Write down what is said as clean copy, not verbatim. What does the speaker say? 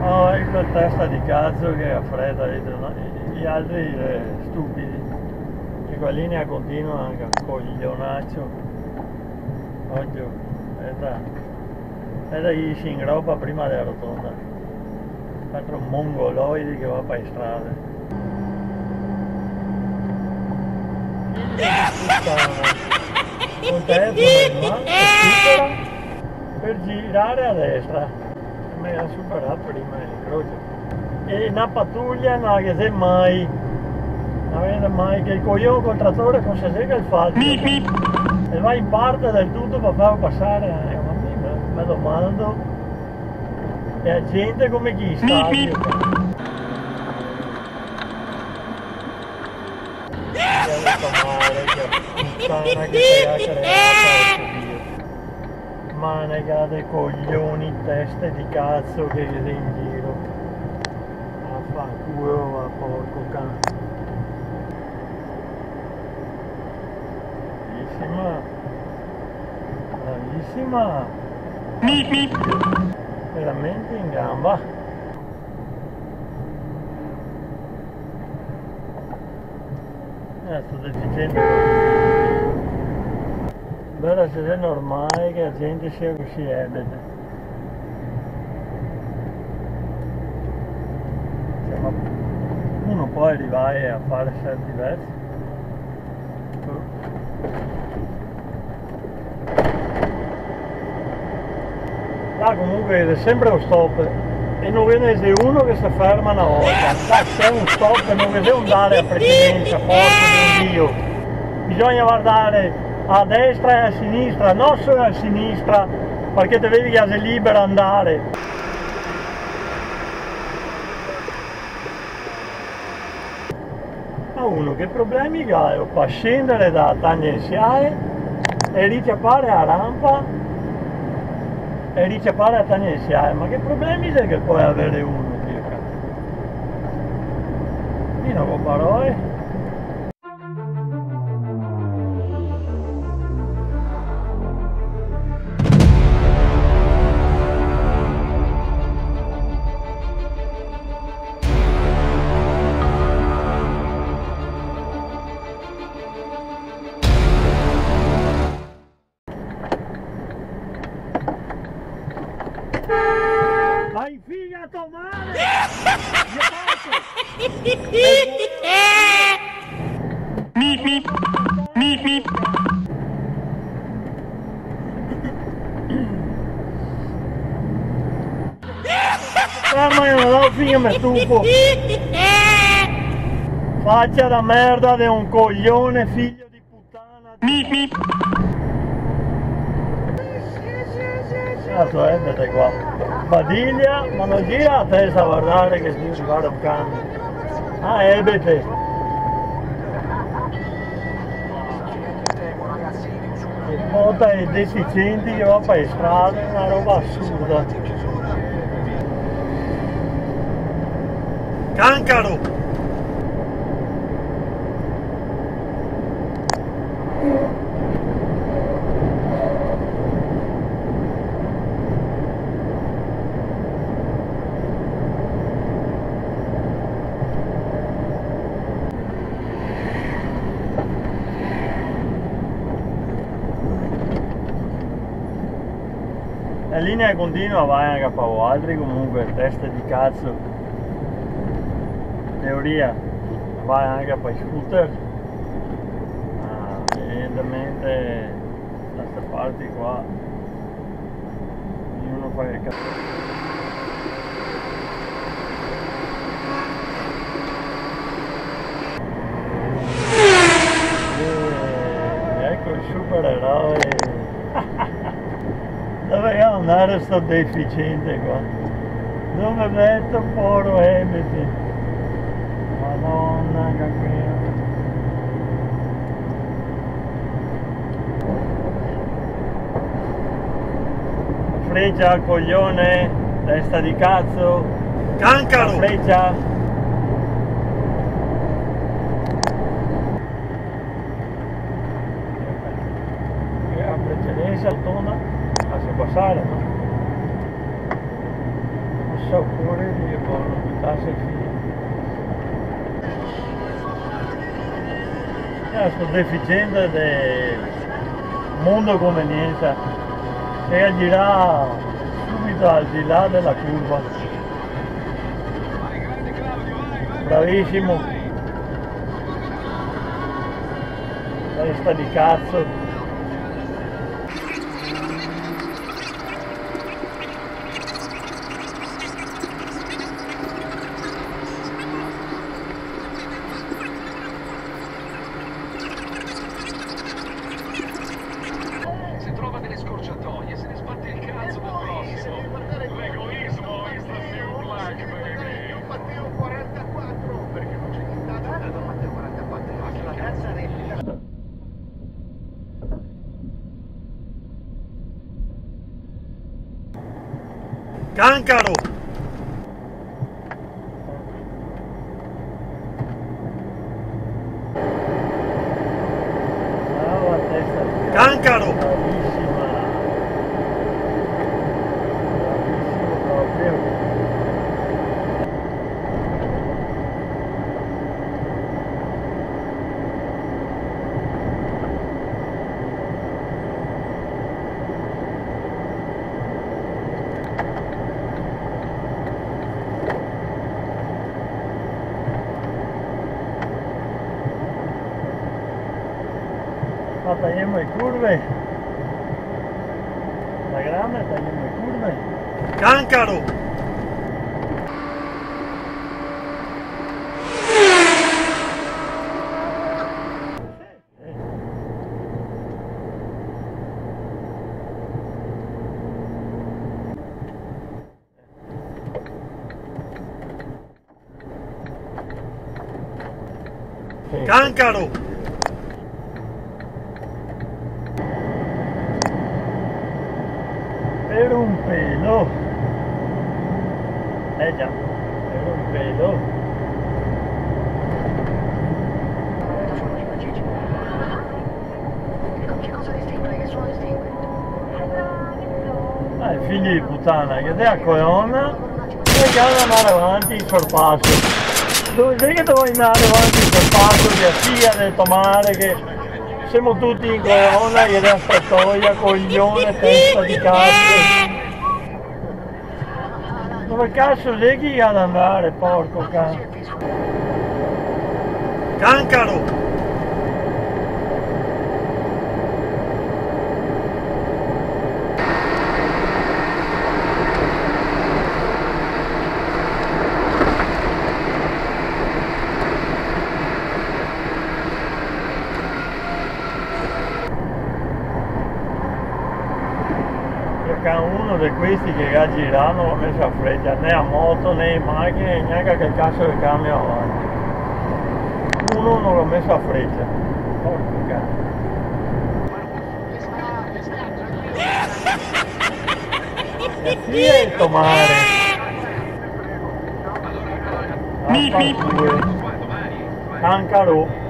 Oh, ecco il testa di cazzo che ha fretta, gli altri stupidi, che qua linea continua anche un coglionaccio. Oddio, è da gli si ingroppa prima della rotonda. L'altro mongoloide che va per strada. Un telefono in mano supera per girare a destra. Mi ha superato prima l'incrocio. E una pattuglia non ha mai. Non vede mai che il coglione col trattore consegna il falso. E va in parte del tutto per farlo passare. Mi domando. E a gente come chi sta. Puttana che ti ha creato, manega dei coglioni, teste di cazzo che sei in giro. Affanculo, va porco cane. Bravissima, bravissima. Veramente in gamba. Sto deficiente. Deve essere normale che la gente sia così ebete. Cioè, ma uno può arrivare a fare certi versi. Là comunque è sempre lo stop. E non vede uno che si ferma una volta, là c'è un stop, non vede un dare a precedenza, porco di Dio. Bisogna guardare a destra e a sinistra, non solo a sinistra, perché te vedi che sei libero andare. Ma uno che problemi ha per scendere da tangenziale e richiappare a rampa e richiappare a tangenziale, ma che problemi c'è che puoi avere uno? Io non ho parole. Hai figato male! Ferma, io non ho figa, mi stufo! Faccia da merda di un coglione, figlio di puttana! Cazzo, vedete qua, Badiglia, ma non gira la testa a guardare che si guarda un cane. Ah, ebete. E porta i deficienti che va per strada, è una roba assurda. Cancaro! La linea continua vai anche a Pavo altri, comunque teste di cazzo. Teoria vai anche a poi scooter. Evidentemente da queste parti qua ognuno fa che cazzo. Ecco il supereroe. Dove andare sto deficiente qua? Dove metto poro ebete? Madonna che qui. Freccia, coglione, testa di cazzo, cancaro! Freccia! La precedenza rotonda. Passare, no? Non so pure vedi che buono, buttarsi il figlio. Sono deficiente del mondo convenienza, che girare subito al di là della curva. Bravissimo. Testa di cazzo. Cancaro! Brava testa di Cancaro! Bravissima! Bravissimo proprio! Tagliamo le curve, la grande tagliamo le curve. Cancaro! Cancaro! Per un pelo, già, per un pelo. Che cosa distingue? Che suono distingue? Il figlio di puttana che dà colonna e che ad andare avanti in sorpasso. Sai che devo andare avanti in sorpasso, che figlia del tomare che siamo tutti in colonna che da spattoia, coglione, testa di cazzo. Dove cazzo sei chi ad andare, porco cane? Cancaro! Uno di questi che a girare non l'ho messo a freccia né a moto né in macchina e neanche che cazzo di cambio avanti. Uno non l'ho messo a freccia. Porco cazzo. E chi è il tomare? Cancaro.